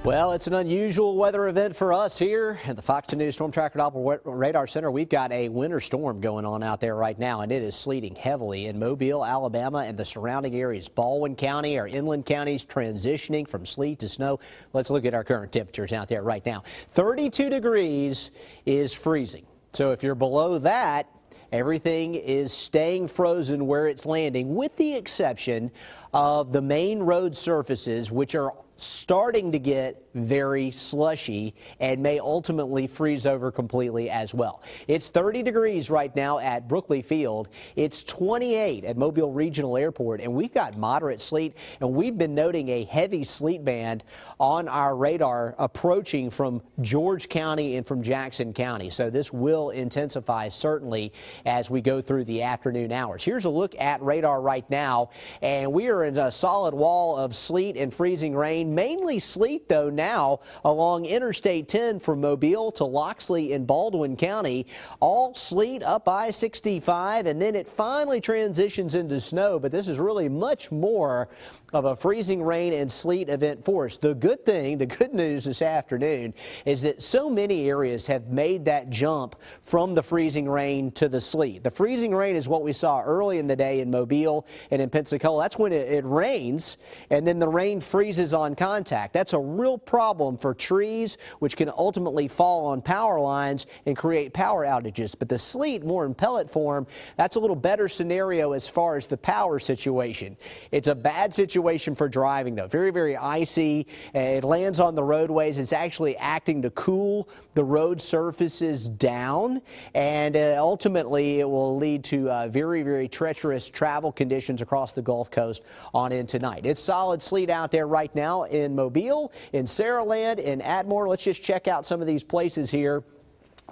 Well, it's an unusual weather event for us here at the FOX10 STORMTracker Doppler Radar Center. We've got a winter storm going on out there right now, and it is sleeting heavily in Mobile, Alabama, and the surrounding areas. Baldwin County, our inland counties, transitioning from sleet to snow. Let's look at our current temperatures out there right now. 32 degrees is freezing. So if you're below that, everything is staying frozen where it's landing, with the exception of the main road surfaces, which are starting to get very slushy and may ultimately freeze over completely as well. It's 30 degrees right now at Brookley Field. It's 28 at Mobile Regional Airport, and we've got moderate sleet, and we've been noting a heavy sleet band on our radar approaching from George County and from Jackson County. So this will intensify certainly as we go through the afternoon hours. Here's a look at radar right now, and we are in a solid wall of sleet and freezing rain. Mainly sleet, though, now along Interstate 10 from Mobile to Loxley in Baldwin County. All sleet up I-65, and then it finally transitions into snow. But this is really much more of a freezing rain and sleet event for us. The good thing, the good news this afternoon is that so many areas have made that jump from the freezing rain to the sleet. The freezing rain is what we saw early in the day in Mobile and in Pensacola. That's when it rains, and then the rain freezes on contact. That's a real problem for trees, which can ultimately fall on power lines and create power outages. But the sleet, more in pellet form, that's a little better scenario as far as the power situation. It's a bad situation for driving, though. Very, very icy. It lands on the roadways. It's actually acting to cool the road surfaces down, and ultimately it will lead to very, very treacherous travel conditions across the Gulf Coast on in tonight. It's solid sleet out there right now in Mobile, in Saraland, in Atmore. Let's just check out some of these places here.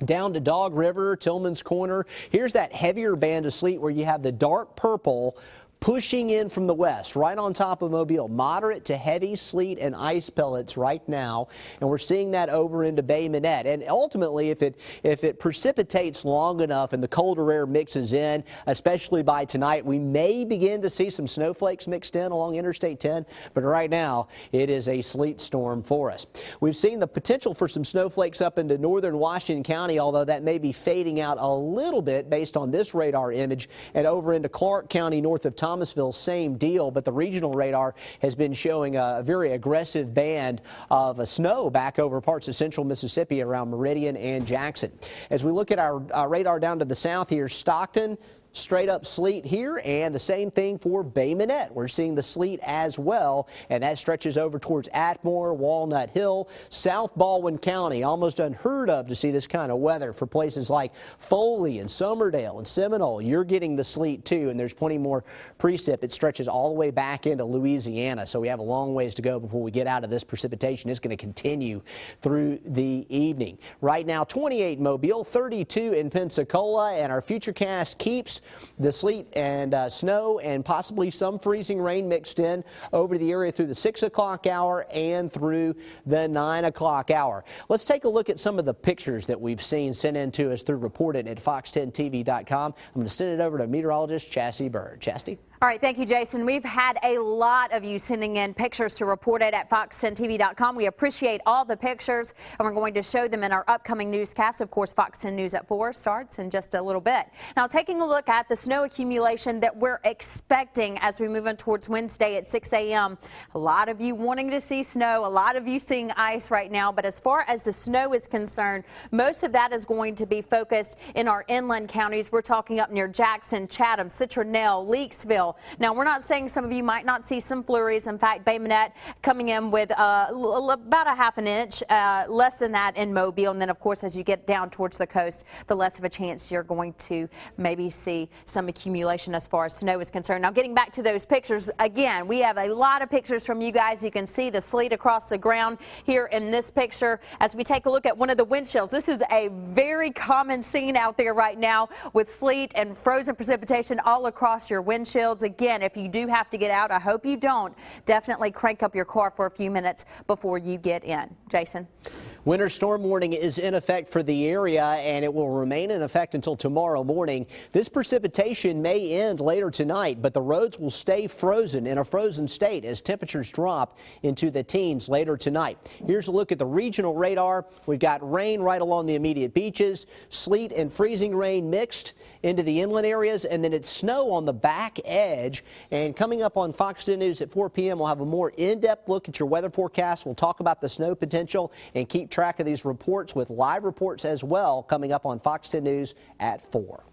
Down to Dog River, Tillman's Corner. Here's that heavier band of sleet where you have the dark purple pushing in from the west, right on top of Mobile. Moderate to heavy sleet and ice pellets right now, and we're seeing that over into Bay Minette. And ultimately, if it precipitates long enough and the colder air mixes in, especially by tonight, we may begin to see some snowflakes mixed in along Interstate 10. But right now, it is a sleet storm for us. We've seen the potential for some snowflakes up into northern Washington County, although that may be fading out a little bit based on this radar image, and over into Clark County north of Thomasville, same deal, but the regional radar has been showing a very aggressive band of snow back over parts of central Mississippi around Meridian and Jackson. As we look at our radar down to the south here, Stockton, straight up sleet here, and the same thing for Bay Minette. We're seeing the sleet as well, and that stretches over towards Atmore, Walnut Hill, South Baldwin County. Almost unheard of to see this kind of weather for places like Foley and Somerdale and Seminole. You're getting the sleet too, and there's plenty more precip. It stretches all the way back into Louisiana, so we have a long ways to go before we get out of this precipitation. It's going to continue through the evening. Right now, 28 in Mobile, 32 in Pensacola, and our futurecast keeps the sleet and snow and possibly some freezing rain mixed in over the area through the 6 o'clock hour and through the 9 o'clock hour. Let's take a look at some of the pictures that we've seen sent in to us through Reported at fox10tv.com. I'm going to send it over to meteorologist Chastity Bird. Chastity? All right, thank you, Jason. We've had a lot of you sending in pictures to Reported at fox10tv.com. We appreciate all the pictures, and we're going to show them in our upcoming newscast. Of course, Fox 10 News at 4 starts in just a little bit. Now, taking a look at the snow accumulation that we're expecting as we move in towards Wednesday at 6 a.m. A lot of you wanting to see snow, a lot of you seeing ice right now, but as far as the snow is concerned, most of that is going to be focused in our inland counties. We're talking up near Jackson, Chatham, Citronelle, Leakesville. Now, we're not saying some of you might not see some flurries. In fact, Bay Minette coming in with about a half an inch, less than that in Mobile. And then, of course, as you get down towards the coast, the less of a chance you're going to maybe see some accumulation as far as snow is concerned. Now, getting back to those pictures, again, we have a lot of pictures from you guys. You can see the sleet across the ground here in this picture. As we take a look at one of the wind chills, this is a very common scene out there right now with sleet and frozen precipitation all across your windshield. fields. Again, if you do have to get out, I hope you don't, definitely crank up your car for a few minutes before you get in. Jason? Winter storm warning is in effect for the area, and it will remain in effect until tomorrow morning. This precipitation may end later tonight, but the roads will stay frozen in a frozen state as temperatures drop into the teens later tonight. Here's a look at the regional radar. We've got rain right along the immediate beaches, sleet and freezing rain mixed into the inland areas, and then it's snow on the back edge. And coming up on Fox 10 News at 4 p.m., we'll have a more in-depth look at your weather forecast. We'll talk about the snow potential and keep track of these reports with live reports as well coming up on Fox 10 News at 4.